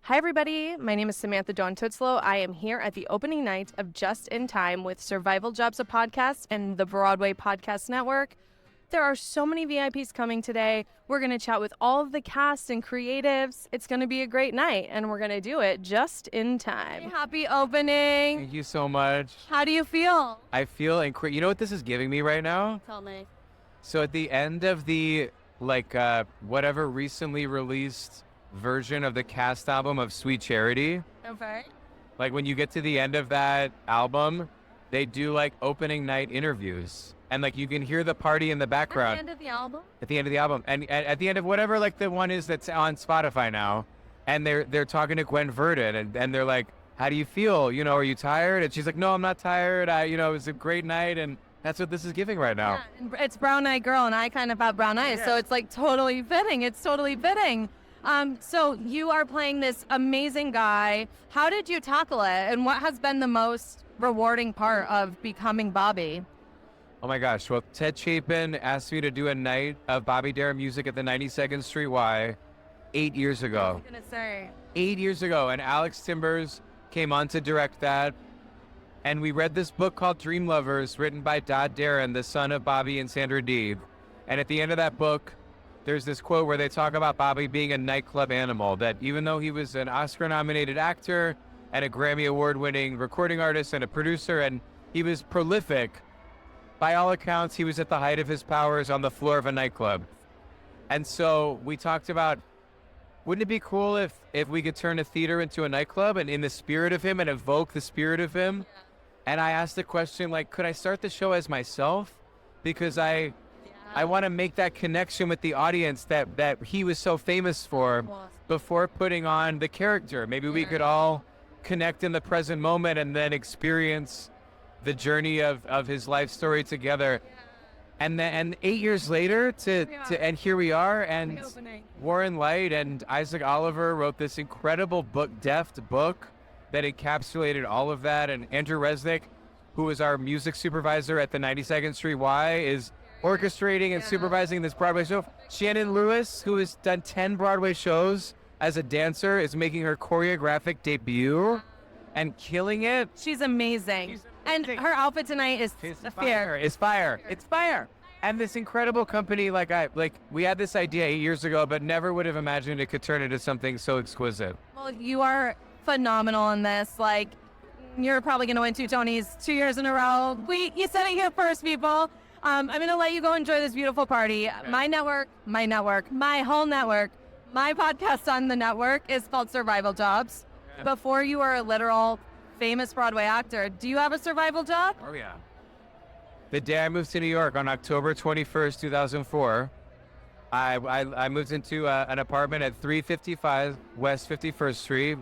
Hi, everybody. My name is Samantha Tuozzolo. I am here at the opening night of Just in Time with Survival Jobs, a podcast, and the Broadway Podcast Network. There are so many VIPs coming today. We're going to chat with all of the cast and creatives. It's going to be a great night, and we're going to do it just in time. Happy opening. Thank you so much. How do you feel? I feel incredible. You know what this is giving me right now? Tell me. So at the end of the, whatever recently released version of the cast album of Sweet Charity, Okay. like when you get to the end of that album, they do like opening night interviews. And like you can hear the party in the background. At the end of the album? At the end of the album. And at the end of whatever like the one is that's on Spotify now. And they're talking to Gwen Verdon and they're like, how do you feel? You know, are you tired? And she's like, no, I'm not tired. It was a great night. And that's what this is giving right now. Yeah, and it's Brown Eyed Girl, and I kind of have brown eyes, so it's like totally fitting. It's totally fitting. So you are playing this amazing guy. How did you tackle it, and what has been the most rewarding part of becoming Bobby? Oh my gosh. Well, Ted Chapin asked me to do a night of Bobby Darin music at the 92nd Street Y 8 years ago. I was going to say. 8 years ago. And Alex Timbers came on to direct that. And we read this book called Dream Lovers, written by Dod Darin, the son of Bobby and Sandra Dee. And at the end of that book, there's this quote where they talk about Bobby being a nightclub animal, that even though he was an Oscar-nominated actor and a Grammy Award-winning recording artist and a producer, and he was prolific, by all accounts, he was at the height of his powers on the floor of a nightclub. And so we talked about, wouldn't it be cool if we could turn a theater into a nightclub and in the spirit of him and evoke the spirit of him? Yeah. And I asked the question, like, could I start the show as myself? Because I want to make that connection with the audience that he was so famous for before putting on the character. Maybe we could all connect in the present moment and then experience the journey of his life story together. And 8 years later, and here we are, and Warren Light and Isaac Oliver wrote this incredible book, deft book, that encapsulated all of that. And Andrew Resnick, who was our music supervisor at the 92nd Street Y, is orchestrating and supervising this Broadway show. Shannon Lewis, who has done 10 Broadway shows as a dancer, is making her choreographic debut and killing it. She's amazing. And her outfit tonight is fire. It's fire. And this incredible company, we had this idea 8 years ago, but never would have imagined it could turn into something so exquisite. Well, you are phenomenal in this. Like, you're probably going to win 2 Tonys 2 years in a row. You said it here first, people. I'm going to let you go enjoy this beautiful party. Okay. My whole network, my podcast on the network is called Survival Jobs. Okay. Before you were a literal famous Broadway actor, do you have a survival job? Oh, yeah. The day I moved to New York on October 21st, 2004, I moved into an apartment at 355 West 51st Street.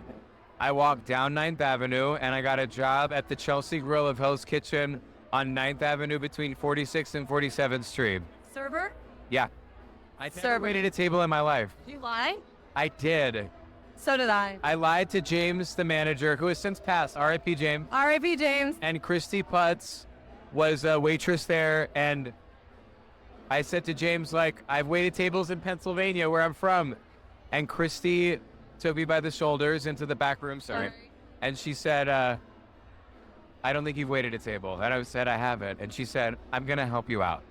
I walked down 9th Avenue, and I got a job at the Chelsea Grill of Hell's Kitchen on 9th Avenue between 46th and 47th Street. Server? Yeah. I never waited a table in my life. Did you lie? I did. So did I. I lied to James, the manager, who has since passed. R.I.P. James. R.I.P. James. And Christy Putz was a waitress there, and I said to James, I've waited tables in Pennsylvania, where I'm from. And Christy took me by the shoulders into the back room, and she said, I don't think you've waited a table. And I said, I haven't. And she said, I'm going to help you out.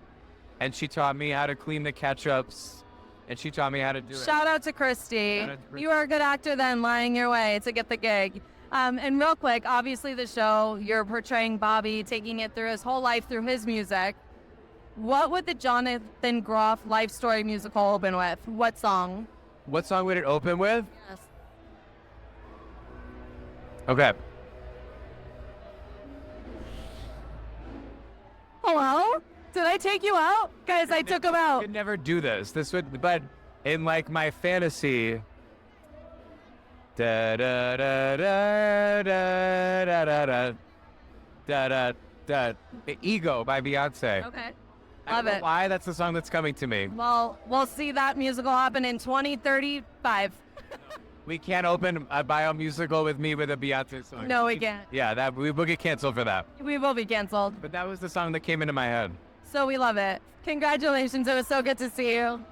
And she taught me how to clean the ketchups, and she taught me how to do it. Shout out to Christy. You are a good actor then, lying your way to get the gig. And real quick, obviously the show, you're portraying Bobby, taking it through his whole life through his music. What would the Jonathan Groff life story musical open with? What song? What song would it open with? Yes. Okay. Hello? Did I take you out? Guys, I took him out. I could never do this. But in my fantasy, da da da da da da da da da Ego by Beyonce. Okay. Love it. Why? That's the song that's coming to me. Well, we'll see that musical happen in 2035. We can't open a bio musical with me with a Beyonce song. No, we can't. Yeah, we will get canceled for that. We will be canceled. But that was the song that came into my head. So we love it. Congratulations. It was so good to see you.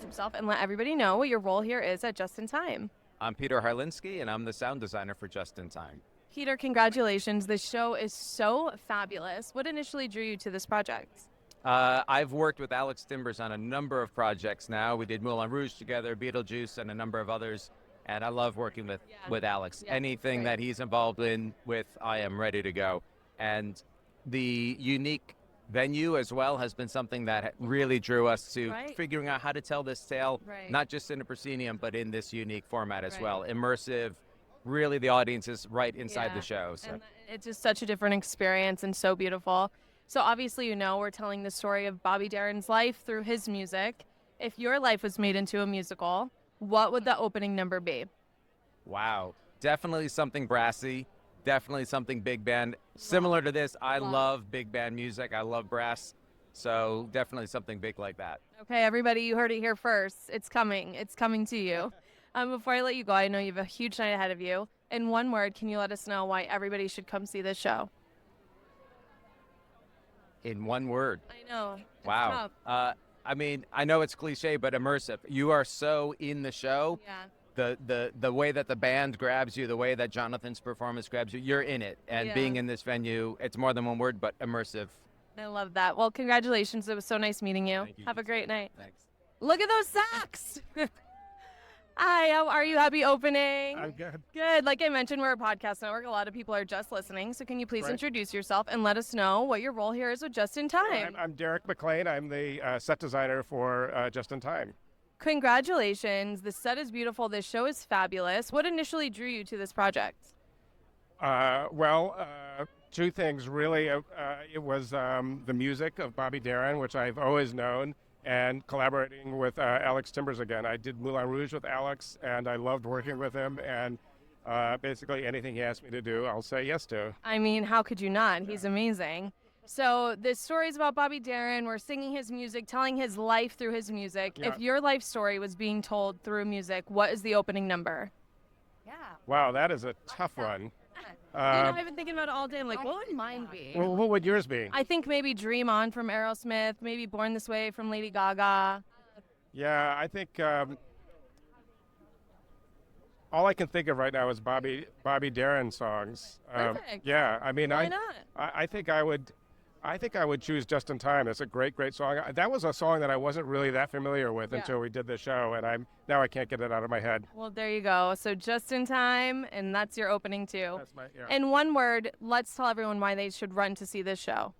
Himself and let everybody know what your role here is at Just in Time. I'm Peter Harlinski, and I'm the sound designer for Just in Time. Peter, congratulations. The show is so fabulous. What initially drew you to this project? I've worked with Alex Timbers on a number of projects now. We did Moulin Rouge together, Beetlejuice, and a number of others. And I love working with Alex. Yeah, Anything that he's involved with, I am ready to go. And the unique venue as well has been something that really drew us to figuring out how to tell this tale, not just in a proscenium, but in this unique format as well. Immersive, really the audience is right inside the show. So. And it's just such a different experience and so beautiful. So obviously, you know, we're telling the story of Bobby Darin's life through his music. If your life was made into a musical, what would the opening number be? Wow. Definitely something brassy. Definitely something big band. Similar to this, I love big band music. I love brass. So definitely something big like that. Okay, everybody, you heard it here first. It's coming. It's coming to you. Before I let you go, I know you have a huge night ahead of you. In one word, can you let us know why everybody should come see this show? In one word. I know. Wow. I mean, I know it's cliche, but immersive. You are so in the show. Yeah. The way that the band grabs you, the way that Jonathan's performance grabs you, you're in it. And being in this venue, it's more than one word, but immersive. I love that. Well, congratulations. It was so nice meeting you. Thank you. Have a great night. Thanks. Look at those socks. Hi, how are you? Happy opening. I'm good. Good. Like I mentioned, we're a podcast network. A lot of people are just listening. So can you please introduce yourself and let us know what your role here is with Just in Time? I'm Derek McLean. I'm the set designer for Just in Time. Congratulations. The set is beautiful. This show is fabulous. What initially drew you to this project? Two things really. It was the music of Bobby Darin, which I've always known, and collaborating with Alex Timbers again. I did Moulin Rouge with Alex, and I loved working with him. And basically anything he asked me to do, I'll say yes to. I mean, how could you not? He's amazing. So this story is about Bobby Darin. We're singing his music, telling his life through his music. Yeah. If your life story was being told through music, what is the opening number? Yeah. Wow, that is a tough one. I've been thinking about it all day. I'm like, what would mine be? Well, what would yours be? I think maybe Dream On from Aerosmith, maybe Born This Way from Lady Gaga. Yeah, I think all I can think of right now is Bobby Darin songs. Perfect. Yeah, I mean, Why not? I think I would choose Just in Time. It's a great song. That was a song that I wasn't really that familiar with until we did the show, and now I can't get it out of my head. Well, there you go. So Just in Time, and that's your opening too. That's my In one word, let's tell everyone why they should run to see this show.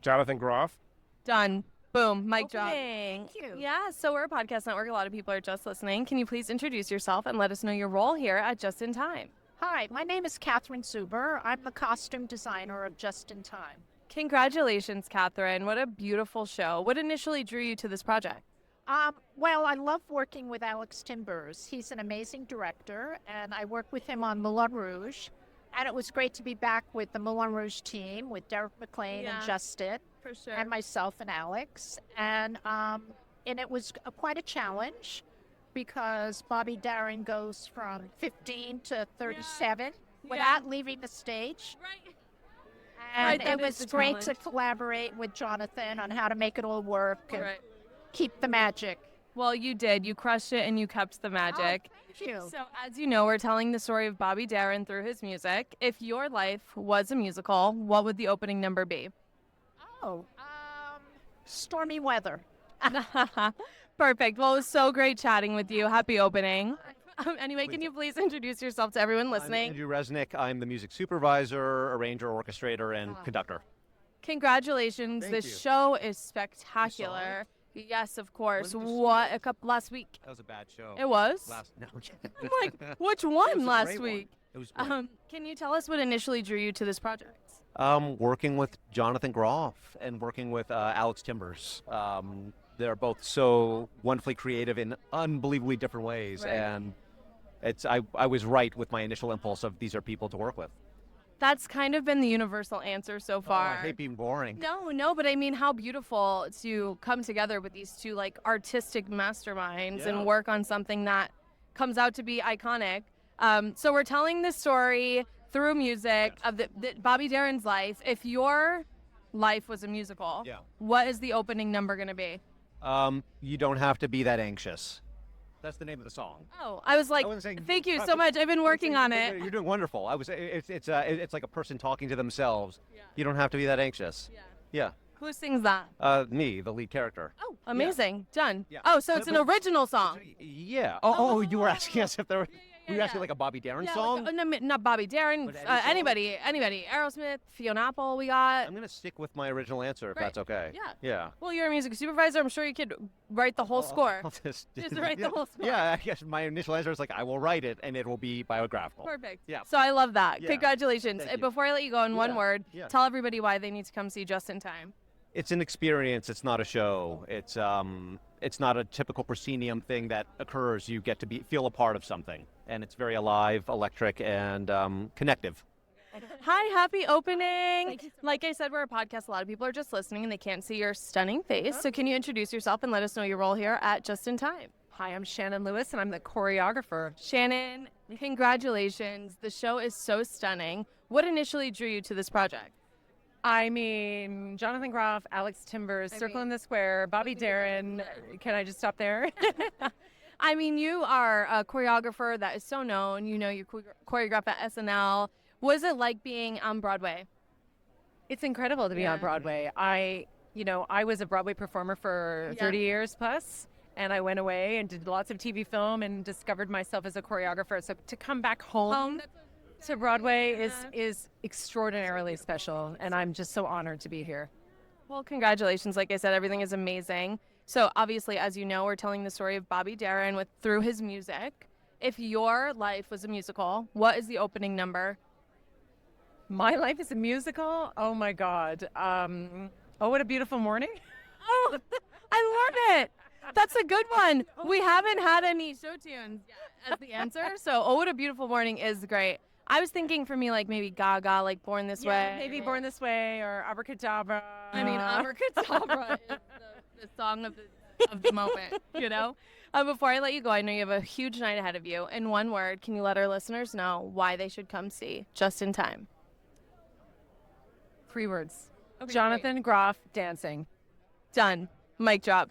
Jonathan Groff. Done. Boom. Mic drop. Thank you. Yeah, so we're a podcast network. A lot of people are just listening. Can you please introduce yourself and let us know your role here at Just in Time? Hi, my name is Catherine Zuber. I'm the costume designer of Just in Time. Congratulations, Catherine. What a beautiful show. What initially drew you to this project? Well, I love working with Alex Timbers. He's an amazing director, and I worked with him on Moulin Rouge. And it was great to be back with the Moulin Rouge team, with Derek McLean and Justin, For sure. and myself and Alex. And it was quite a challenge because Bobby Darin goes from 15 to 37 without leaving the stage. Right. And that it is was the great to challenge. collaborate with Jonathan on how to make it all work and Right. keep the magic. Well, you did. You crushed it and you kept the magic. Thank you. So, as you know, we're telling the story of Bobby Darin through his music. If your life was a musical, what would the opening number be? Stormy weather. Perfect. Well, it was so great chatting with you. Happy opening. Anyway, can you please introduce yourself to everyone I'm listening? Andrew Resnick. I'm the music supervisor, arranger, orchestrator, and conductor. Congratulations. Thank This you. show is spectacular. Yes, of course. When did you What? Last week. That was a bad show. It was? No. I'm like, which It one was a last great week? It was great. Can you tell us what initially drew you to this project? Working with Jonathan Groff and working with Alex Timbers. They're both so wonderfully creative in unbelievably different ways, Right. and I was right with my initial impulse of these are people to work with. That's kind of been the universal answer so Oh, far. I hate being boring. No, but I mean, how beautiful to come together with these two like artistic masterminds Yeah. and work on something that comes out to be iconic. So we're telling this story through music of the Bobby Darin's life. If your life was a musical, what is the opening number going to be? You don't have to be that anxious. That's the name of the song. Oh, I was like, I wasn't saying- thank you so much. I've been working on it. You're doing wonderful. It's like a person talking to themselves. Yeah. You don't have to be that anxious. Yeah. Who sings that? Me, the lead character. Oh, amazing. Done. Yeah. Oh, so it's an original song. Yeah. Oh, you were asking us if there were... Were you asking like a Bobby Darin song? Like, no, not Bobby Darin. But any song? Anybody. Aerosmith, Fiona Apple, we got. I'm going to stick with my original answer if that's okay. Yeah. Yeah. Well, you're a music supervisor. I'm sure you could write the whole score. I'll Just write the whole score. Yeah, I guess my initial answer is like, I will write it and it will be biographical. Perfect. Yeah. So I love that. Yeah. Congratulations. Thank you. Before I let you go in one word, Yeah. tell everybody why they need to come see Just in Time. It's an experience. It's not a show. It's not a typical proscenium thing that occurs. You get to feel a part of something, and it's very alive, electric, and connective. Hi, happy opening. Like I said, we're a podcast. A lot of people are just listening and they can't see your stunning face. So can you introduce yourself and let us know your role here at Just in Time? Hi, I'm Shannon Lewis, and I'm the choreographer. Shannon, congratulations. The show is so stunning. What initially drew you to this project? I mean, Jonathan Groff, Alex Timbers, Circle in the Square, Bobby Darin. Can I just stop there? I mean, you are a choreographer that is so known. You know, you choreograph at SNL. What is it like being on Broadway? It's incredible to be on Broadway. I was a Broadway performer for 30 years plus, and I went away and did lots of TV film and discovered myself as a choreographer. So to come back home to Broadway is extraordinarily special, and I'm just so honored to be here. Well, congratulations. Like I said, everything is amazing. So obviously, as you know, we're telling the story of Bobby Darin through his music. If your life was a musical, what is the opening number? My life is a musical? Oh my God. Oh, What a Beautiful Morning. Oh, I love it. That's a good one. We haven't had any show tunes yet as the answer. So, Oh, What a Beautiful Morning is great. I was thinking for me, like maybe Gaga, like Born This Way. Maybe Born This Way or Abracadabra. I mean, Abracadabra is the song of the moment, you know? Before I let you go, I know you have a huge night ahead of you. In one word, can you let our listeners know why they should come see Just in Time? 3 words. Okay, Jonathan Groff dancing. Done. Mic drop.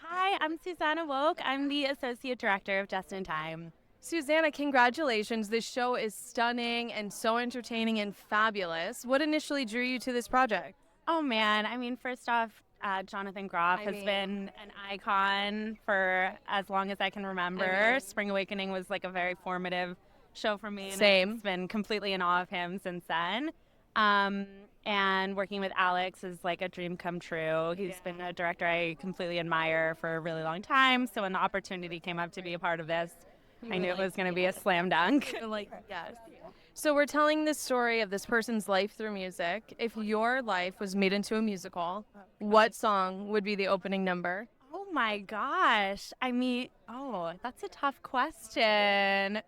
Hi, I'm Susanna Woke. I'm the Associate Director of Just in Time. Susanna, congratulations. This show is stunning and so entertaining and fabulous. What initially drew you to this project? Oh man, I mean, first off, Jonathan Groff has been an icon for as long as I can remember. Spring Awakening was like a very formative show for me. Same. And I've been completely in awe of him since then. And working with Alex is like a dream come true. He's been a director I completely admire for a really long time. So when the opportunity came up to be a part of this, I knew it was going to be a slam dunk. Yes. So we're telling the story of this person's life through music. If your life was made into a musical, what song would be the opening number? Oh my gosh. I mean, that's a tough question.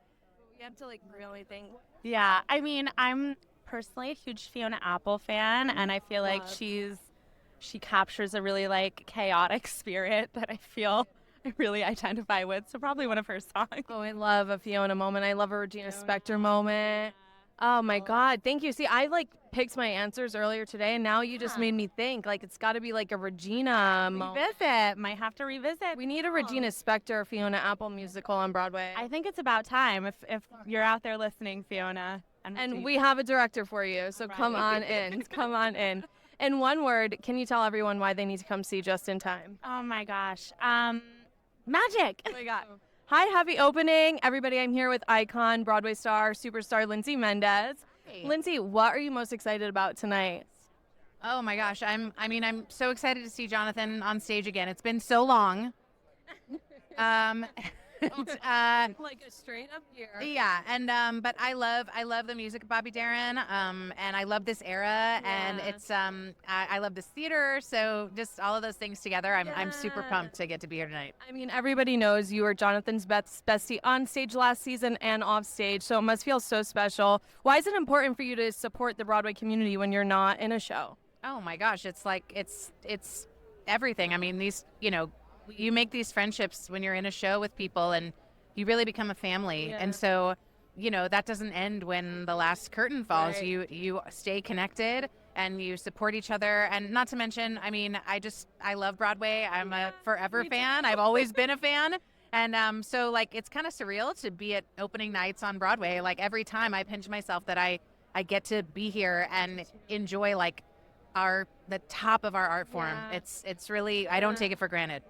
We have to really think. Yeah, I mean, I'm personally a huge Fiona Apple fan, and I feel like she captures a really chaotic spirit that I feel I really identify with. So probably one of her songs. Oh, I love a Fiona moment. I love a Regina Spektor moment. Oh my God. Thank you. See, I picked my answers earlier today, and now you just made me think it's got to be a Regina moment. Revisit. Might have to revisit. We need a Regina Spektor Fiona Apple musical on Broadway. I think it's about time if you're out there listening, Fiona. And we have a director for you, so come on in. Come on in. In one word, can you tell everyone why they need to come see Just in Time? Oh my gosh. Magic. Oh my God. Hi, happy opening. Everybody, I'm here with icon, Broadway star, superstar Lindsay Mendez. Hey. Lindsay, what are you most excited about tonight? Oh my gosh, I'm so excited to see Jonathan on stage again. It's been so long. Like a straight up year. Yeah, and but I love the music of Bobby Darin, and I love this era, and it's I love this theater, so just all of those things together, I'm super pumped to get to be here tonight. I mean, everybody knows you were Jonathan's bestie on stage last season and off stage, so it must feel so special. Why is it important for you to support the Broadway community when you're not in a show? Oh my gosh, it's it's everything. I mean, these, you make these friendships when you're in a show with people, and you really become a family. Yeah. And so, that doesn't end when the last curtain falls. Right. You stay connected and you support each other. And not to mention, I mean, I love Broadway. I'm a forever fan. I've always been a fan. And so like it's kind of surreal to be at opening nights on Broadway. Like every time I pinch myself that I get to be here and enjoy like the top of our art form. Yeah. It's really, I don't take it for granted.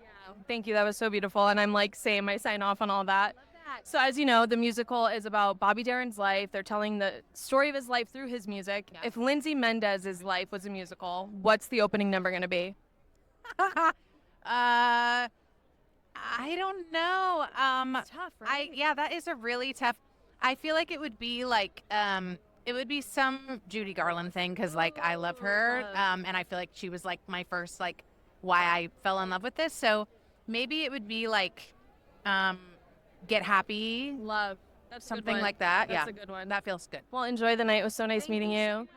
Thank you. That was so beautiful. And I'm like, same. I sign off on all that. So as you know, the musical is about Bobby Darin's life. They're telling the story of his life through his music. Yeah. If Lindsay Mendez's life was a musical, what's the opening number going to be? I don't know. It's tough, right? Yeah, that is a really tough. I feel like it would be like it would be some Judy Garland thing because like I love her, and I feel like she was like my first like why I fell in love with this. So maybe it would be like Get Happy, Love. That's something like that. That's a good one. That feels good. Well, enjoy the night. It was so nice meeting you.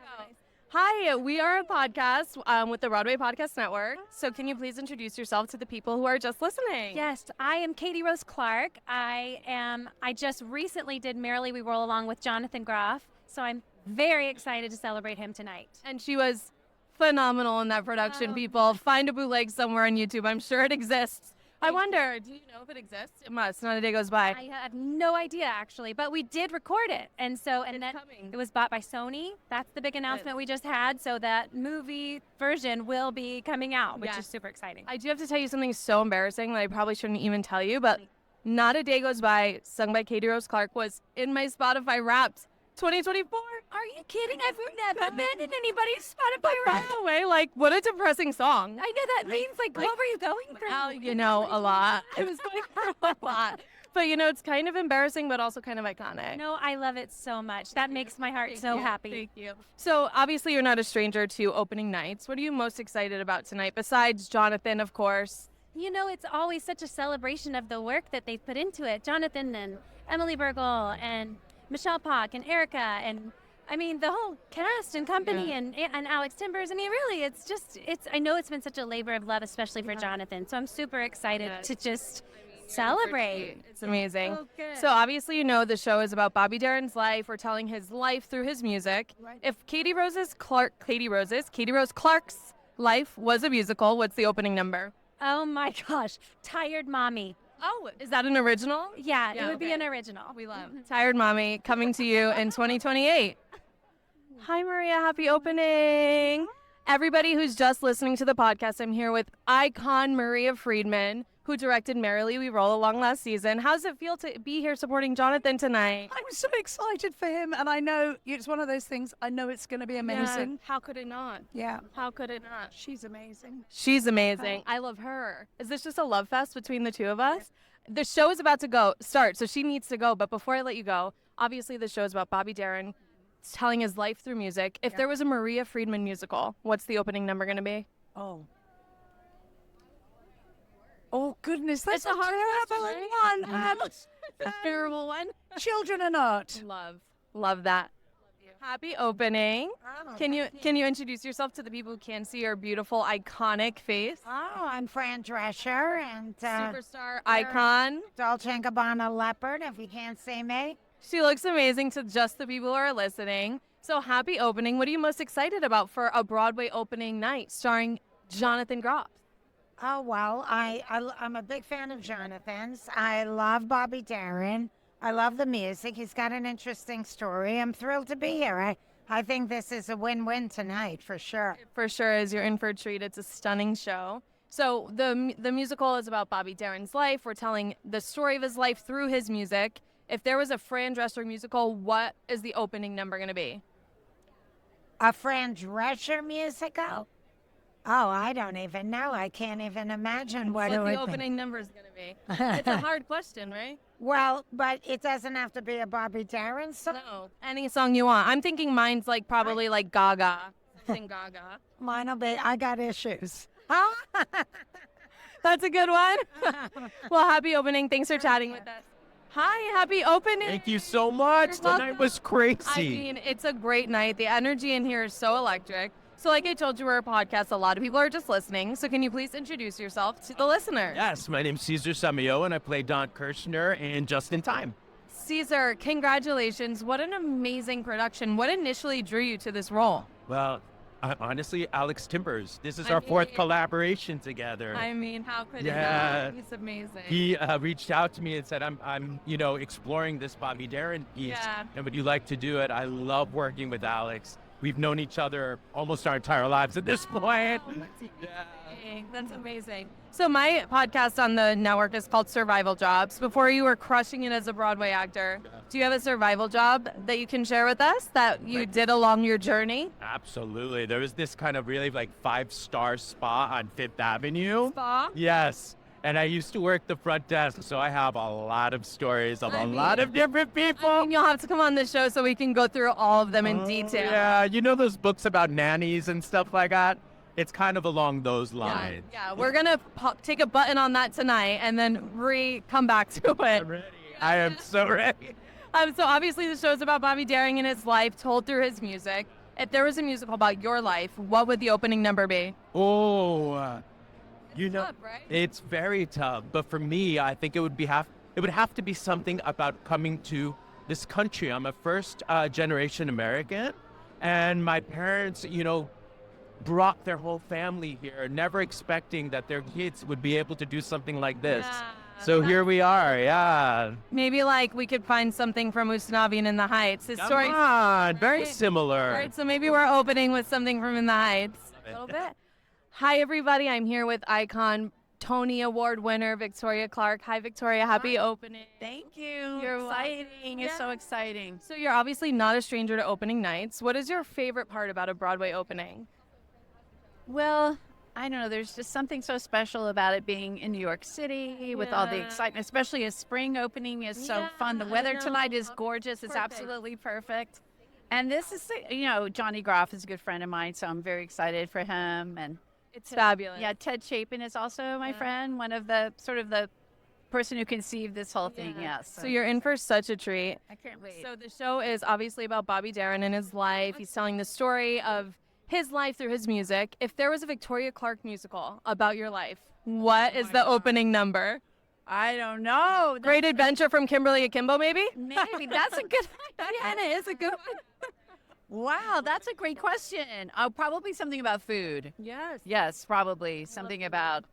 Hi, we are a podcast with the Broadway Podcast Network. So can you please introduce yourself to the people who are just listening? Yes, I am Katie Rose Clark. I just recently did Merrily We Roll Along with Jonathan Groff, so I'm very excited to celebrate him tonight. And she was phenomenal in that production, people. Find a bootleg somewhere on YouTube. I'm sure it exists. I wonder, do you know if it exists? It must. Not a day goes by. I have no idea, actually, but we did record it. And then coming. It was bought by Sony. That's the big announcement we just had. So that movie version will be coming out, which is super exciting. I do have to tell you something so embarrassing that I probably shouldn't even tell you, but Not a Day Goes By, sung by Katie Rose Clark, was in my Spotify Wrapped 2024. Are you kidding? I've never been in anybody's Spotify Wrapped. No way. Like, what a depressing song. I know that means, like, what were you going through? Well, you know, a lot. I was going through a lot. But, you know, it's kind of embarrassing, but also kind of iconic. No, I love it so much. That makes my heart so happy. Thank you. So, obviously, you're not a stranger to opening nights. What are you most excited about tonight, besides Jonathan, of course? You know, it's always such a celebration of the work that they've put into it. Jonathan and Emily Bergel and Michelle Pock and Erica and I mean the whole cast and company and Alex Timbers. I mean, really, I know it's been such a labor of love, especially for Jonathan. So I'm super excited to just celebrate. It's amazing. So obviously, you know, the show is about Bobby Darin's life. We're telling his life through his music. Right. If Katie Rose Clark's life was a musical, what's the opening number? Oh my gosh, Tired Mommy. Oh, is that an original? Yeah, it would be an original. We love Tired Mommy, coming to you in 2028. Hi, Maria. Happy opening. Everybody who's just listening to the podcast, I'm here with icon Maria Friedman, who directed Merrily We Roll Along last season. How does it feel to be here supporting Jonathan tonight? I'm so excited for him, and I know it's one of those things, I know it's going to be amazing. Yeah. How could it not? Yeah. How could it not? She's amazing. She's amazing. I love her. Is this just a love fest between the two of us? The show is about to start, so she needs to go. But before I let you go, obviously the show is about Bobby Darin telling his life through music. If there was a Maria Friedman musical, what's the opening number going to be? Oh, goodness, that's It's a hard terrible one. A terrible one. Children and art. Love that. Happy opening. Can you introduce yourself to the people who can't see your beautiful, iconic face? Oh, I'm Fran Drescher and Superstar icon. Dolce & Gabbana Leopard, if you can't see me. She looks amazing to just the people who are listening. So happy opening. What are you most excited about for a Broadway opening night starring Jonathan Groff? Oh, well, I'm a big fan of Jonathan's. I love Bobby Darin. I love the music. He's got an interesting story. I'm thrilled to be here. I think this is a win-win tonight, for sure. It for sure is. You're in for a treat. It's a stunning show. So the musical is about Bobby Darin's life. We're telling the story of his life through his music. If there was a Fran Drescher musical, what is the opening number going to be? A Fran Drescher musical? Oh, I don't even know. I can't even imagine what it would be. What the opening number is going to be. It's a hard question, right? Well, but it doesn't have to be a Bobby Darin song. No, any song you want. I'm thinking mine's like probably like Gaga. Something Gaga. Mine'll be I Got Issues. That's a good one. Well, happy opening. Thanks for chatting with us. Hi, happy opening. Thank you so much. Tonight was crazy. I mean, it's a great night. The energy in here is so electric. So like I told you, we're a podcast. A lot of people are just listening. So can you please introduce yourself to the listener? Yes, my name's Cesar Samio, and I play Don Kirshner in Just in Time. Cesar, congratulations. What an amazing production. What initially drew you to this role? Well, Honestly, Alex Timbers. This is our fourth collaboration together. I mean, how could it Yeah. not? He's amazing. He reached out to me and said, I'm exploring this Bobby Darin piece. Yeah. And would you like to do it? I love working with Alex. We've known each other almost our entire lives at this point. That's amazing. So my podcast on the network is called Survival Jobs. Before you were crushing it as a Broadway actor, do you have a survival job that you can share with us that you did along your journey? Absolutely. There was this kind of really 5-star spa on Fifth Avenue. Spa? Yes. And I used to work the front desk, so I have a lot of stories of a lot of different people. I mean, you'll have to come on the show so we can go through all of them in detail. Yeah, you know those books about nannies and stuff like that? It's kind of along those lines. Yeah, we're going to take a button on that tonight and then come back to it. I'm ready. I am so ready. So obviously the show is about Bobby Darin and his life told through his music. If there was a musical about your life, what would the opening number be? Oh, tough, right? it's very tough. But for me, I think it would have to be something about coming to this country. I'm a first generation American, and my parents, brought their whole family here, never expecting that their kids would be able to do something like this. Yeah. So here we are, yeah. Maybe we could find something from Usnavi and In the Heights. His Come story. on, very similar. Right, so maybe we're opening with something from In the Heights. A little bit. Hi, everybody. I'm here with icon Tony Award winner Victoria Clark. Hi, Victoria. Happy opening. Thank you. You're exciting. It's so exciting. So you're obviously not a stranger to opening nights. What is your favorite part about a Broadway opening? Well, I don't know. There's just something so special about it being in New York City with all the excitement, especially a spring opening is so fun. The weather tonight is gorgeous. It's absolutely perfect. And this is, Johnny Groff is a good friend of mine, so I'm very excited for him. And it's fabulous. Yeah, Ted Chapin is also my friend, one of the the person who conceived this whole thing. Yes. So you're in for such a treat. I can't wait. So the show is obviously about Bobby Darin and his life. He's telling the story of his life through his music. If there was a Victoria Clark musical about your life, what is the opening number? I don't know. Great Adventure from Kimberly Akimbo, maybe? Maybe. That's a good idea. Yeah, it is a good one. Wow, that's a great question. Probably something about food. Yes. Yes, probably something about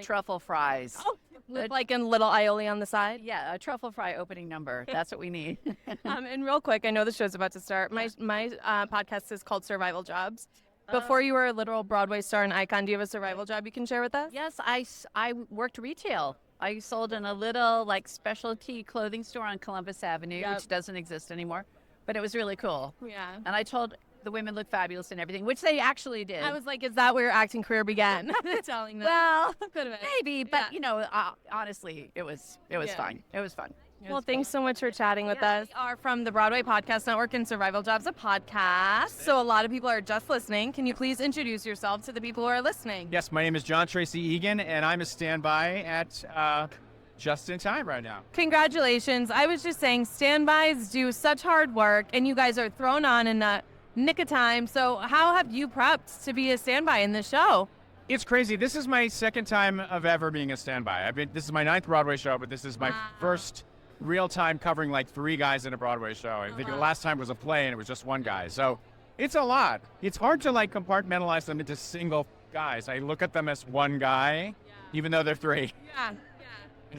truffle fries. Oh, with a little aioli on the side? Yeah, a truffle fry opening number. That's what we need. And real quick, I know the show's about to start. My podcast is called Survival Jobs. Before you were a literal Broadway star and icon, do you have a survival job you can share with us? Yes, I worked retail. I sold in a little specialty clothing store on Columbus Avenue, which doesn't exist anymore, but it was really cool. Yeah. And I told the women look fabulous and everything, which they actually did. I was like, is that where your acting career began? Telling them. Well, could have been. maybe, but honestly, it was fun. It was fun. Well, thanks so much for chatting with us. We are from the Broadway Podcast Network and Survival Jobs, a podcast. So a lot of people are just listening. Can you please introduce yourself to the people who are listening? Yes, my name is John Tracy Egan, and I'm a standby at Just in Time right now. Congratulations. I was just saying, standbys do such hard work, and you guys are thrown on in the nick of time. So how have you prepped to be a standby in the show? It's crazy. This is my second time of ever being a standby. This is my 9th Broadway show, but this is my first real time covering 3 guys in a Broadway show. I think the last time was a play and it was just 1 guy. So it's a lot. It's hard to compartmentalize them into single guys. I look at them as 1 guy, even though they're 3. Yeah.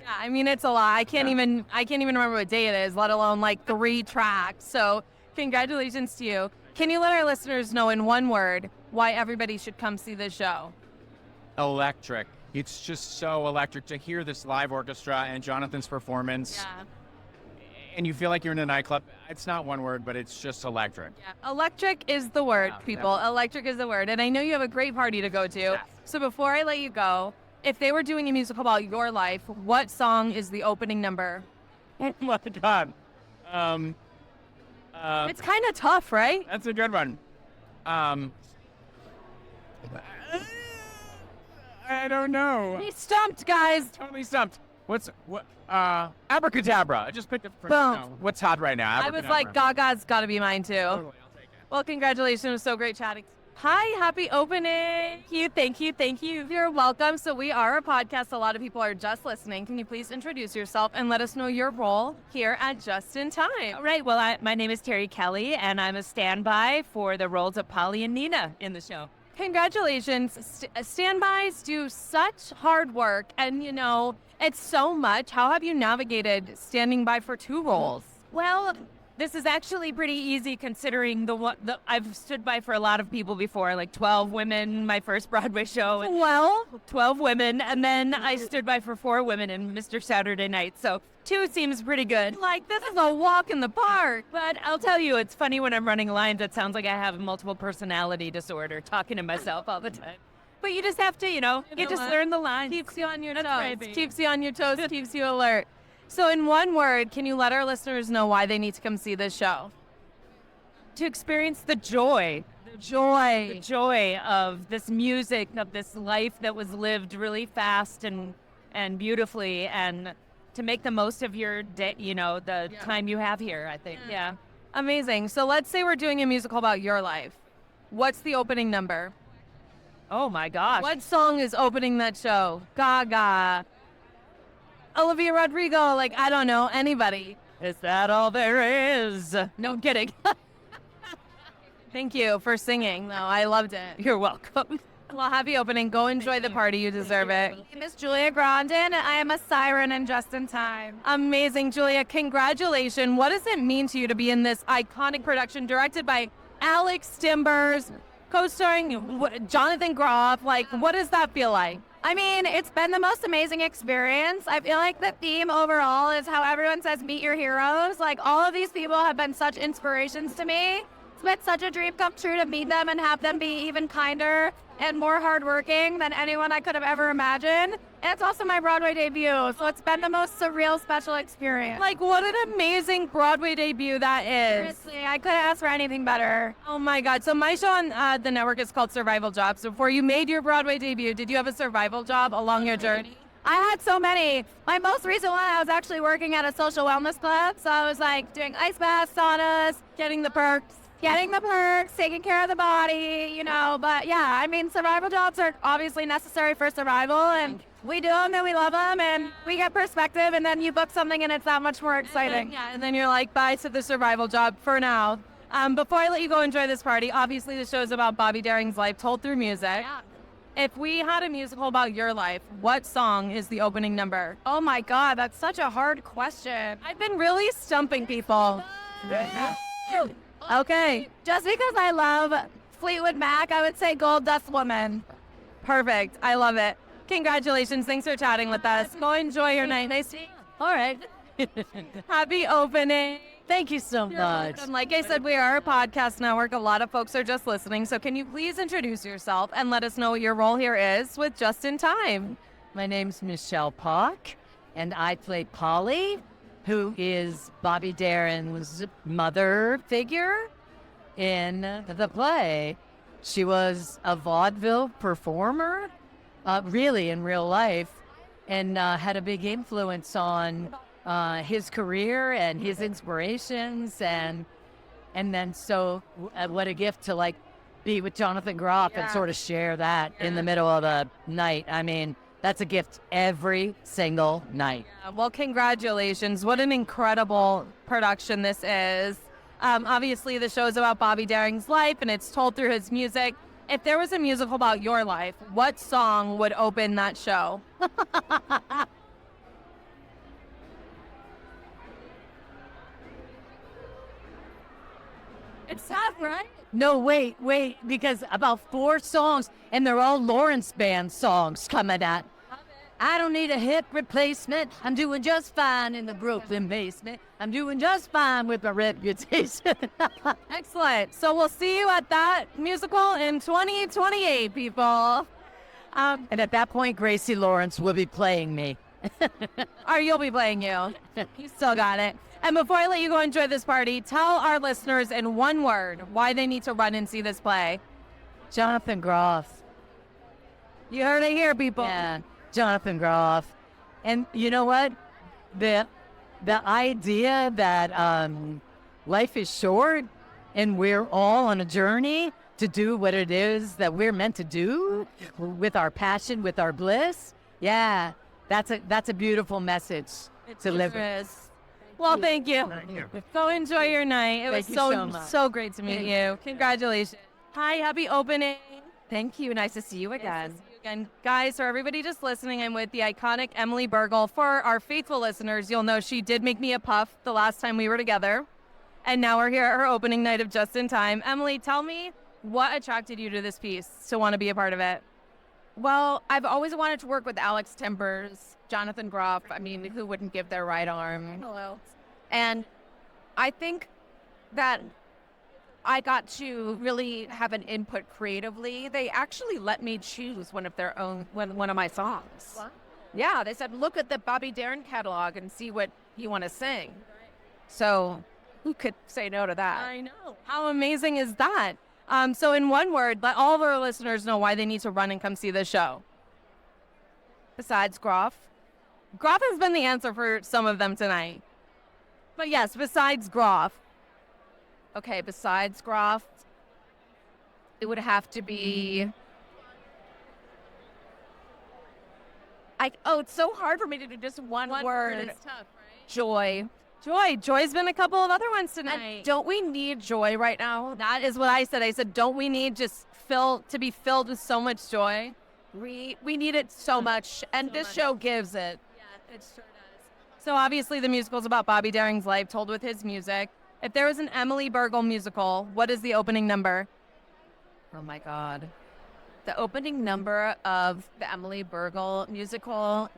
I mean, it's a lot. I can't even remember what day it is, let alone 3 tracks. So congratulations to you. Can you let our listeners know in 1 word why everybody should come see this show? Electric. It's just so electric to hear this live orchestra and Jonathan's performance. Yeah. And you feel like you're in a nightclub. It's not 1 word, but it's just electric. Yeah. Electric is the word, people. Definitely. Electric is the word. And I know you have a great party to go to. Yes. So before I let you go, if they were doing a musical about your life, what song is the opening number? Oh my God. It's kind of tough, right? That's a good one. I don't know. He's stumped, guys. Totally stumped. Abracadabra. I just picked it. Boom. What's hot right now? I was like, Gaga's got to be mine too. Totally, I'll take it. Well, congratulations. It was so great chatting. Hi, happy opening. Thank you. You're welcome. So we are a podcast. A lot of people are just listening. Can you please introduce yourself and let us know your role here at Just in Time? All right. Well, my name is Terry Kelly, and I'm a standby for the roles of Polly and Nina in the show. Congratulations. Standbys do such hard work, and it's so much. How have you navigated standing by for 2 roles? Well, this is actually pretty easy considering I've stood by for a lot of people before, like 12 women, my first Broadway show. Well, 12 women, and then I stood by for 4 women in Mr. Saturday Night. So 2 seems pretty good. Like, this is a walk in the park. But I'll tell you, it's funny when I'm running lines, it sounds like I have multiple personality disorder, talking to myself all the time. But you just have to, you just learn the lines. Keeps you on your toes. Right, keeps you on your toes, keeps you alert. So in one word, can you let our listeners know why they need to come see this show? To experience the joy. The joy of this music, of this life that was lived really fast and beautifully, and to make the most of your day, the time you have here, I think. Yeah. Amazing. So let's say we're doing a musical about your life. What's the opening number? Oh my gosh. What song is opening that show? Gaga, Olivia Rodrigo, I don't know, anybody. Is that all there is? No, I'm kidding. Thank you for singing, though. I loved it. You're welcome. Well, happy opening. Go enjoy the party. You deserve it. My name is Julia Grandin, and I am a siren in Just in Time. Amazing, Julia. Congratulations. What does it mean to you to be in this iconic production directed by Alex Timbers, co-starring Jonathan Groff? What does that feel like? I mean, it's been the most amazing experience. I feel like the theme overall is how everyone says meet your heroes. All of these people have been such inspirations to me. It's been such a dream come true to meet them and have them be even kinder and more hardworking than anyone I could have ever imagined. And it's also my Broadway debut, so it's been the most surreal, special experience. What an amazing Broadway debut that is. Seriously, I couldn't ask for anything better. Oh my God. So my show on the network is called Survival Jobs. So before you made your Broadway debut, did you have a survival job along your journey? I had so many. My most recent one, I was actually working at a social wellness club. So I was doing ice baths, saunas, getting the perks, taking care of the body, But yeah, I mean, survival jobs are obviously necessary for survival, and we do them and we love them, and we get perspective, and then you book something and it's that much more exciting. And then you're like, bye to the survival job for now. Before I let you go enjoy this party, obviously the show is about Bobby Darin's life told through music. Yeah. If we had a musical about your life, what song is the opening number? Oh my God, that's such a hard question. I've been really stumping people. Okay. Just because I love Fleetwood Mac, I would say Gold Dust Woman. Perfect. I love it. Congratulations. Thanks for chatting with us. Go enjoy your night. Nice to meet you. All right. Happy opening. Thank you so much. Like I said, we are a podcast network. A lot of folks are just listening. So can you please introduce yourself and let us know what your role here is with Just in Time? My name's Michelle Park, and I play Polly, who is Bobby Darin's mother figure in the play. She was a vaudeville performer, really in real life, and had a big influence on his career and his inspirations, and then so what a gift to be with Jonathan Groff and sort of share that in the middle of the night. I mean, that's a gift every single night. Well, congratulations. What an incredible production this is. Obviously, the show is about Bobby Darin's life, and it's told through his music. If there was a musical about your life, what song would open that show? It's tough, right? No, wait, because about 4 songs, and they're all Lawrence Band songs coming at. I don't need a hip replacement. I'm doing just fine in the Brooklyn basement. I'm doing just fine with my reputation. Excellent. So we'll see you at that musical in 2028, people. And at that point, Gracie Lawrence will be playing me. Or you'll be playing you. You still got it. And before I let you go enjoy this party, tell our listeners in one word why they need to run and see this play. Jonathan Groff. You heard it here, people. Yeah, Jonathan Groff. And you know what? The idea that life is short and we're all on a journey to do what it is that we're meant to do with our passion, with our bliss. Yeah, that's a beautiful message to live. Well, thank you. Go enjoy your night. It was so great to meet you. Congratulations. Hi, happy opening. Thank you. Nice to see you again. And guys, for everybody just listening, I'm with the iconic Emily Burgle. For our faithful listeners, you'll know she did make me a puff the last time we were together. And now we're here at her opening night of Just in Time. Emily, tell me what attracted you to this piece to want to be a part of it? Well, I've always wanted to work with Alex Timbers, Jonathan Groff. I mean, who wouldn't give their right arm? Hello. And I think that I got to really have an input creatively. They actually let me choose one of my songs. What? Yeah, they said, look at the Bobby Darin catalog and see what you want to sing. So who could say no to that? I know. How amazing is that? So in one word, let all of our listeners know why they need to run and come see this show. Besides Groff. Groff has been the answer for some of them tonight. But yes, besides Groff. Okay, besides Groff, it would have to be... it's so hard for me to do just one word. It's tough, right? Joy. Joy's been a couple of other ones tonight. And don't we need joy right now? That is what I said. I said, don't we need just to be filled with so much joy? We need it so much, and this show gives it. Yeah, it sure does. So obviously the musical's about Bobby Darin's life told with his music. If there was an Emily Burgle musical, what is the opening number? Oh my God. The opening number of the Emily Burgle musical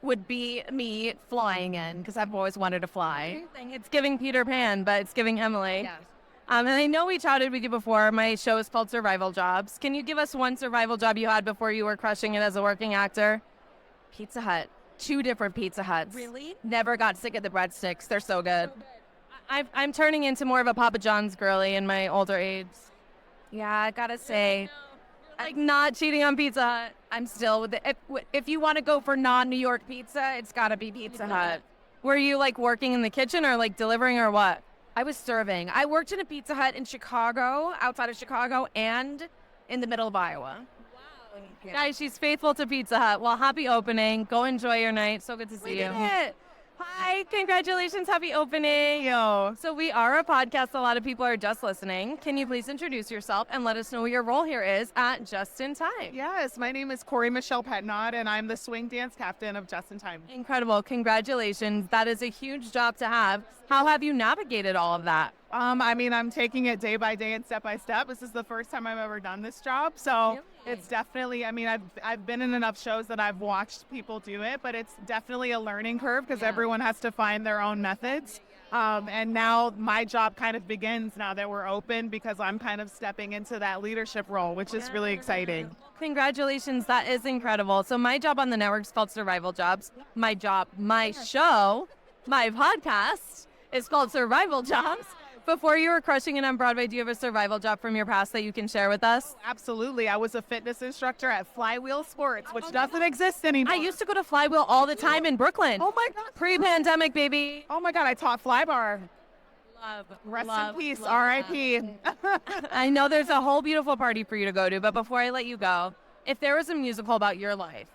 would be me flying in, because I've always wanted to fly. It's giving Peter Pan, but it's giving Emily. Yes. And I know we chatted with you before. My show is called Survival Jobs. Can you give us one survival job you had before you were crushing it as a working actor? Pizza Hut. 2 different Pizza Huts. Really? Never got sick of the breadsticks. They're so good. I'm turning into more of a Papa John's girly in my older age. Yeah, I gotta say, Like not cheating on Pizza Hut. I'm still with it. If you want to go for non-New York pizza, it's gotta be Pizza Hut. Were you like working in the kitchen or like delivering or what? I was serving. I worked in a Pizza Hut in Chicago, outside of Chicago, and in the middle of Iowa. Wow. Yeah. Guys, she's faithful to Pizza Hut. Well, happy opening. Go enjoy your night. So good to see you. We did it. Hi, congratulations, happy opening. So we are a podcast, a lot of people are just listening. Can you please introduce yourself and let us know what your role here is at Just in Time? Yes, my name is Corey Michelle Petnod, and I'm the swing dance captain of Just in Time. Incredible, congratulations. That is a huge job to have. How have you navigated all of that? I mean, I'm taking it day by day and step by step. This is the first time I've ever done this job, so it's definitely, I mean, I've been in enough shows that I've watched people do it, but it's definitely a learning curve because everyone has to find their own methods. And now my job kind of begins now that we're open because I'm kind of stepping into that leadership role, which is really exciting. Congratulations, that is incredible. So my job on the network is called Survival Jobs. My show, my podcast is called Survival Jobs. Before you were crushing it on Broadway, do you have a survival job from your past that you can share with us? Absolutely. I was a fitness instructor at Flywheel Sports, which doesn't exist anymore. I used to go to Flywheel all the time in Brooklyn. Oh my God. Pre-pandemic, baby. Oh my God, I taught Flybar. Rest in peace, R.I.P. I know there's a whole beautiful party for you to go to, but before I let you go, if there was a musical about your life,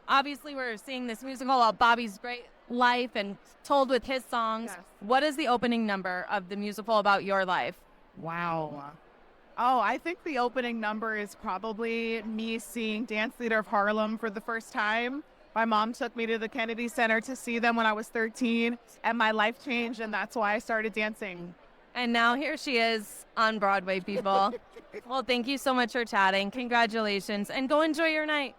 obviously we're seeing this musical about Bobby's great life and told with his songs. Yes. What is the opening number of the musical about your life? Wow. Oh, I think the opening number is probably me seeing Dance Theater of Harlem for the first time. My mom took me to the Kennedy Center to see them when I was 13, and my life changed, and that's why I started dancing. And now here she is on Broadway, people. Well, thank you so much for chatting. Congratulations, and go enjoy your night.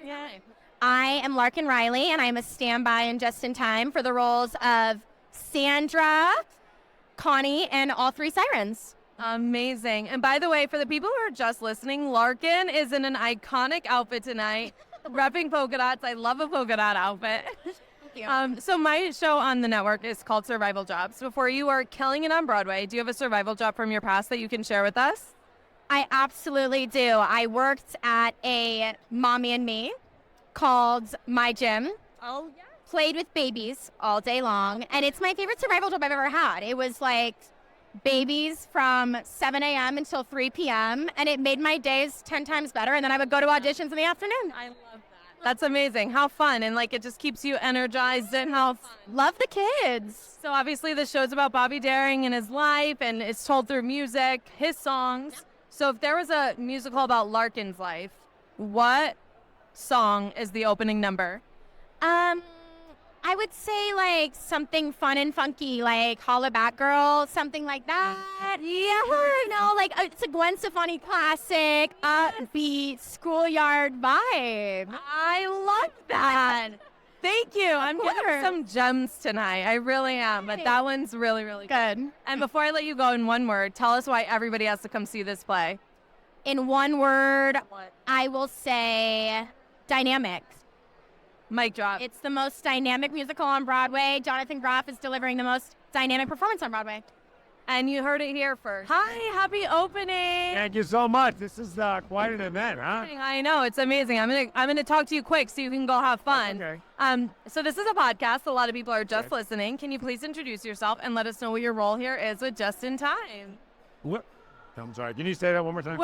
Yay. I am Larkin Riley, and I'm a standby in Just in Time for the roles of Sandra, Connie, and all 3 sirens. Amazing. And by the way, for the people who are just listening, Larkin is in an iconic outfit tonight, repping polka dots. I love a polka dot outfit. Thank you. So my show on the network is called Survival Jobs. Before you are killing it on Broadway, do you have a survival job from your past that you can share with us? I absolutely do. I worked at a Mommy and Me called My Gym. Oh, yeah. Played with babies all day long, and it's my favorite survival job I've ever had. It was like babies from 7 a.m. until 3 p.m. and it made my days 10 times better. And then I would go to auditions in the afternoon. I love that. That's amazing. How fun. And like, it just keeps you energized and how love the kids. So obviously the show's about Bobby Darin and his life, and it's told through music, his songs. So if there was a musical about Larkin's life, what song is the opening number? I would say like something fun and funky, like Holla Back Girl, something like that. Yeah, you know, like it's a Gwen Stefani classic, upbeat schoolyard vibe. I love that. Thank you. I'm getting some gems tonight. I really am. But that one's really, really good. And before I let you go, in one word, tell us why everybody has to come see this play. In one word, I will say dynamic. Mic drop. It's the most dynamic musical on Broadway. Jonathan Groff is delivering the most dynamic performance on Broadway. And you heard it here first. Hi, happy opening. Thank you so much. This is quite an event, huh? I know, it's amazing. I'm gonna talk to you quick so you can go have fun. Okay. So this is a podcast. A lot of people are just listening. Can you please introduce yourself and let us know what your role here is with Just in Time? What? I'm sorry. Can you say that one more time?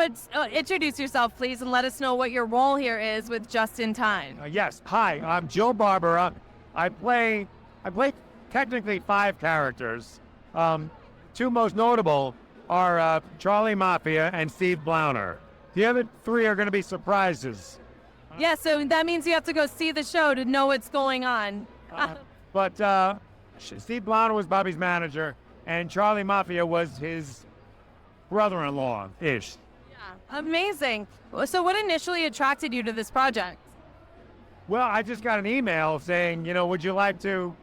Introduce yourself, please, and let us know what your role here is with Just in Time. Yes. Hi, I'm Joe Barbara. I play technically 5 characters. 2 most notable are Charlie Mafia and Steve Blauner. The other 3 are going to be surprises. Yeah, so that means you have to go see the show to know what's going on. But Steve Blauner was Bobby's manager, and Charlie Mafia was his brother-in-law-ish. Yeah, amazing. So what initially attracted you to this project? Well, I just got an email saying, would you like to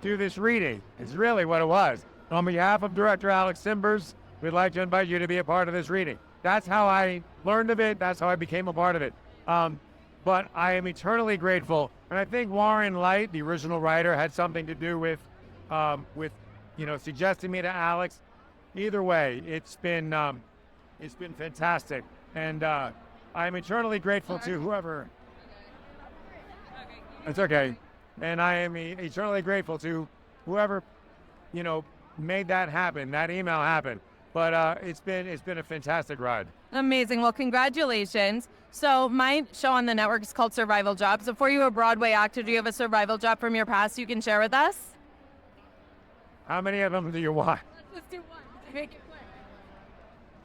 do this reading? It's really what it was. On behalf of Director Alex Timbers, we'd like to invite you to be a part of this reading. That's how I learned of it. That's how I became a part of it. But I am eternally grateful. And I think Warren Light, the original writer, had something to do with suggesting me to Alex. Either way, it's been fantastic. And I'm eternally grateful to whoever. It's okay. And I am eternally grateful to whoever, made that happen, that email happen. But it's been a fantastic ride. Amazing. Well, congratulations. So my show on the network is called Survival Jobs. Before you were a Broadway actor, do you have a survival job from your past you can share with us? How many of them do you want? Let's do one. Make it quick.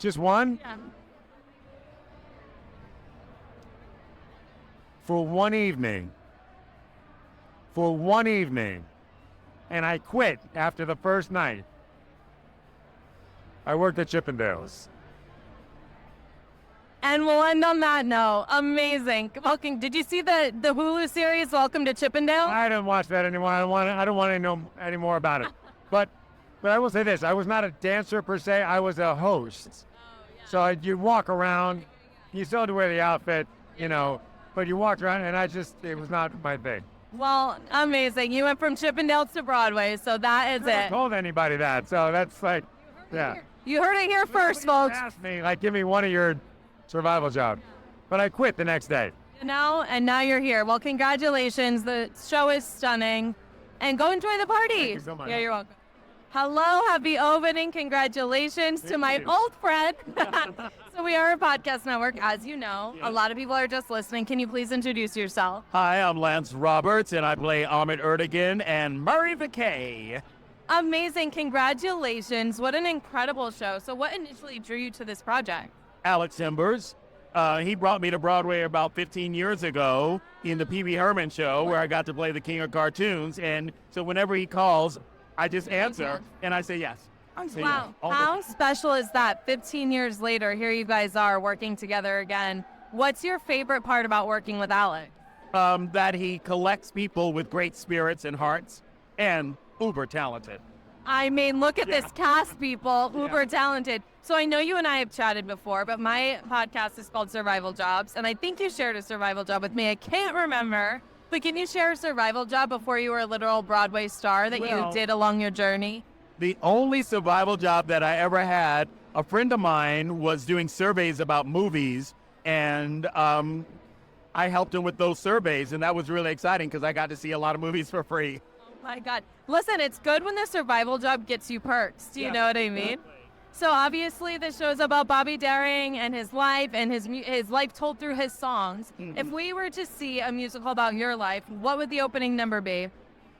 Just one? Yeah. For one evening, and I quit after the first night. I worked at Chippendales. And we'll end on that note. Amazing. Welcome. Did you see the Hulu series, Welcome to Chippendale? I didn't watch that anymore. I don't want to know any more about it. But I will say this. I was not a dancer per se. I was a host. So you walk around. You still had to wear the outfit, but you walked around, and it was not my thing. Well, amazing. You went from Chippendales to Broadway, so that is I never it. told anybody that, so that's like, yeah. You heard it here first, folks. Asked me, give me one of your survival jobs. But I quit the next day. And now you're here. Well, congratulations. The show is stunning. And go enjoy the party. Thank you so much. Yeah, you're welcome. Hello, happy opening. Congratulations to my old friend. So we are a podcast network, as you know. A lot of people are just listening. Can you please introduce yourself? Hi, I'm Lance Roberts, and I play Ahmet Erdogan and Murray McKay. Amazing. Congratulations. What an incredible show. So what initially drew you to this project? Alex Timbers. He brought me to Broadway about 15 years ago in the Pee Wee Herman show, where I got to play the king of cartoons. And so whenever he calls, I just answer, and I say yes. Wow. How special is that? 15 years later, here you guys are working together again. What's your favorite part about working with Alex? That he collects people with great spirits and hearts, and uber talented. I mean, look at this cast, people. Uber talented. So I know you and I have chatted before, but my podcast is called Survival Jobs, and I think you shared a survival job with me. I can't remember, but can you share a survival job before you were a literal Broadway star that you did along your journey? The only survival job that I ever had, a friend of mine was doing surveys about movies, and I helped him with those surveys, and that was really exciting because I got to see a lot of movies for free. Oh my God. Listen, it's good when the survival job gets you perks. Do you know what I mean? So obviously the show's about Bobby Darin and his life and his life told through his songs. Mm-hmm. If we were to see a musical about your life, what would the opening number be?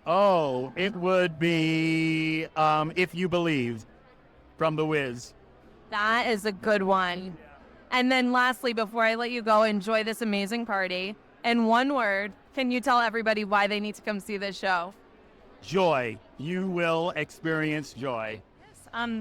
Oh, it would be If You Believe from The Wiz. That is a good one. And then lastly, before I let you go, enjoy this amazing party. In one word, can you tell everybody why they need to come see this show? Joy. You will experience joy.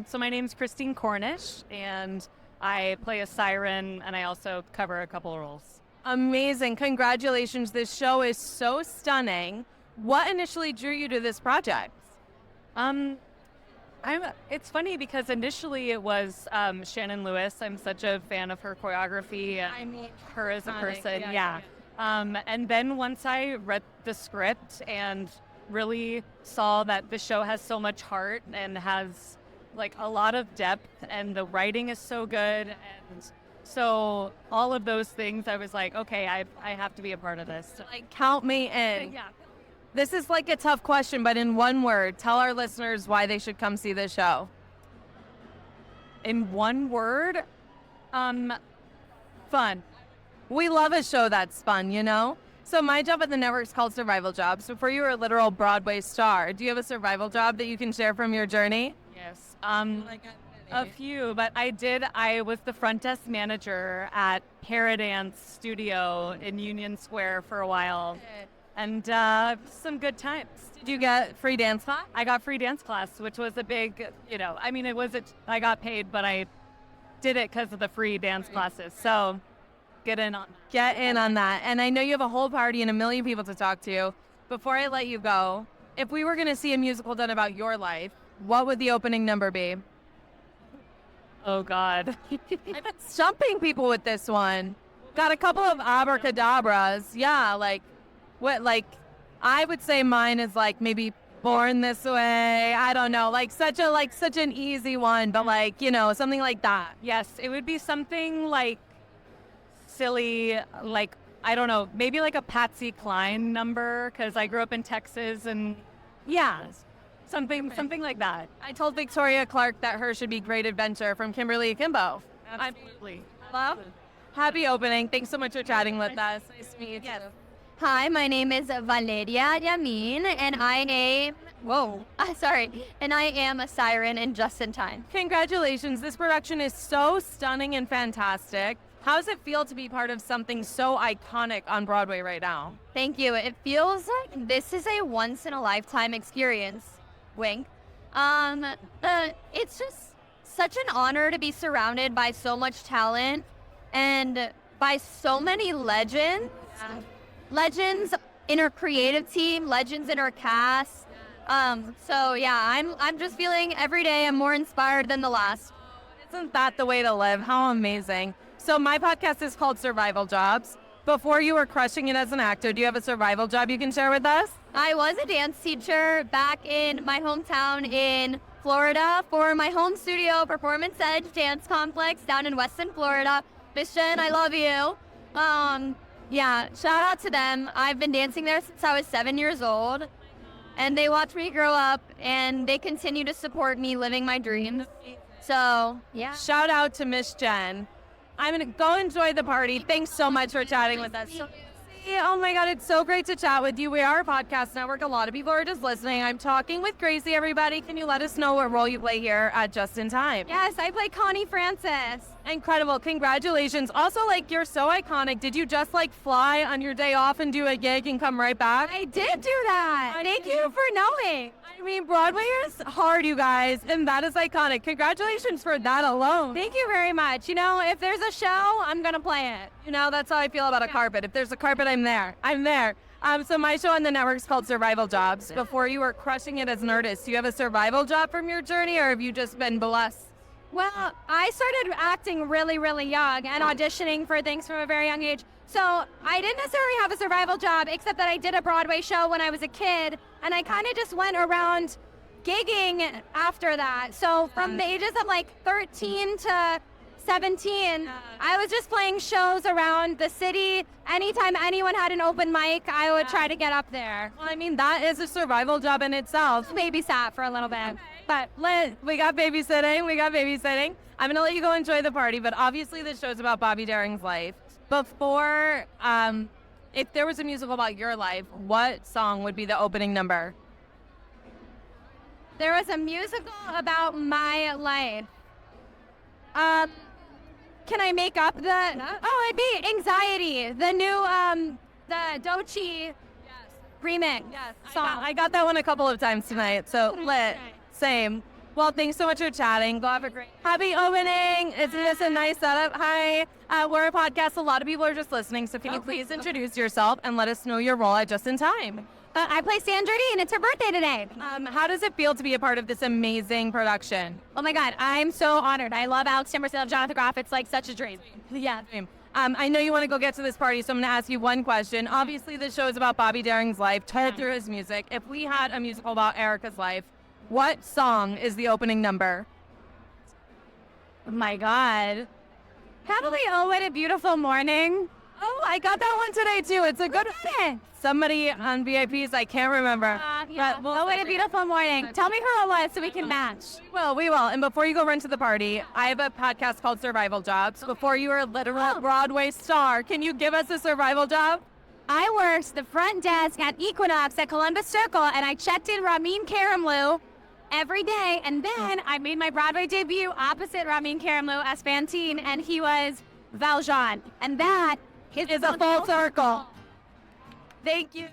So my name's Christine Cornish, and I play a siren, and I also cover a couple roles. Amazing. Congratulations. This show is so stunning. What initially drew you to this project? It's funny because initially it was Shannon Lewis. I'm such a fan of her choreography and her as a person. Yeah. And then once I read the script and really saw that the show has so much heart and has like a lot of depth, and the writing is so good, and so all of those things, I was like, okay, I have to be a part of this. Like, count me in. Yeah. This is like a tough question, but in one word, tell our listeners why they should come see this show. In one word, fun. We love a show that's fun, you know? So my job at the network is called Survival Jobs. Before you were a literal Broadway star, do you have a survival job that you can share from your journey? Yes. A few, but I was the front desk manager at Paradance Studio in Union Square for a while. And some good times. Did you get free dance class? I got free dance class, which was a big, I got paid, but I did it because of the free dance classes. So get in on that. And I know you have a whole party and a million people to talk to. Before I let you go, if we were going to see a musical done about your life, what would the opening number be? Oh, God. I've been stumping people with this one. Got a couple of abracadabras. Yeah, I would say mine is like maybe Born This Way. I don't know, such an easy one, but something like that. Yes, it would be something like silly, I don't know, maybe like a Patsy Cline number, because I grew up in Texas, and yeah, something like that. I told Victoria Clark that her should be Great Adventure from Kimberly Akimbo. Absolutely. Hello. Happy opening. Thanks so much for chatting with us. Nice to meet you. Yes. Hi, my name is Valeria Yamin, and I am a siren in Just in Time. Congratulations. This production is so stunning and fantastic. How does it feel to be part of something so iconic on Broadway right now? Thank you. It feels like this is a once-in-a-lifetime experience. Wink. It's just such an honor to be surrounded by so much talent and by so many legends. Legends in our creative team, legends in our cast. I'm just feeling every day I'm more inspired than the last. Isn't that the way to live? How amazing. So my podcast is called Survival Jobs. Before you were crushing it as an actor, do you have a survival job you can share with us? I was a dance teacher back in my hometown in Florida for my home studio Performance Edge Dance Complex down in Weston, Florida. Miss Jen, I love you. Shout out to them. I've been dancing there since I was 7 years old, and they watched me grow up, and they continue to support me living my dreams. So, yeah. Shout out to Miss Jen. I'm going to go enjoy the party. Thanks so much for chatting with us. Oh my God, it's so great to chat with you. We are a podcast network. A lot of people are just listening. I'm talking with Gracie, everybody. Can you let us know what role you play here at Just in Time? Yes, I play Connie Francis. Incredible. Congratulations. Also, you're so iconic. Did you just fly on your day off and do a gig and come right back? I did do that. Thank you for knowing. I mean, Broadway is hard, you guys, and that is iconic. Congratulations for that alone. Thank you very much. If there's a show, I'm going to play it. That's how I feel about a carpet. If there's a carpet, I'm there. So my show on the network is called Survival Jobs. Before you were crushing it as an artist, do you have a survival job from your journey, or have you just been blessed? Well, I started acting really, really young and auditioning for things from a very young age. So I didn't necessarily have a survival job, except that I did a Broadway show when I was a kid, and I kind of just went around gigging after that. So from the ages of 13 to 17, I was just playing shows around the city. Anytime anyone had an open mic, I would try to get up there. Well, I mean, that is a survival job in itself. Babysat for a little bit. Okay. But we got babysitting. I'm going to let you go enjoy the party, but obviously this show's about Bobby Darin's life. Before, if there was a musical about your life, what song would be the opening number? There was a musical about my life. Can I make up it'd be Anxiety, the new, the Dochi remix song. I got that one a couple of times tonight, so lit. Same. Well, thanks so much for chatting. Go have a great happy opening. Isn't this a nice setup? Hi, we're a podcast. A lot of people are just listening, so can you please introduce yourself and let us know your role at Just in Time? I play Sandra D, and it's her birthday today. How does it feel to be a part of this amazing production? Oh my God, I'm so honored. I love Alex Timbers, I love Jonathan Groff. It's like such a dream. Yeah. I know you want to go get to this party, so I'm going to ask you one question. Obviously, this show is about Bobby Darin's life, told through his music. If we had a musical about Erica's life, what song is the opening number? Oh my God. Probably Oh What a Beautiful Morning. Oh, I got that one today too. It's a good one. Somebody on VIPs, I can't remember. Yeah. Oh What a Beautiful Morning. Tell me who it was so we can match. We will. And before you go run to the party, I have a podcast called Survival Jobs. Before you were a literal Broadway star, can you give us a survival job? I worked the front desk at Equinox at Columbus Circle, and I checked in Ramin Karimloo every day, and then I made my Broadway debut opposite Ramin Karimloo as Fantine, and he was Valjean. And that is a full circle. Thank you.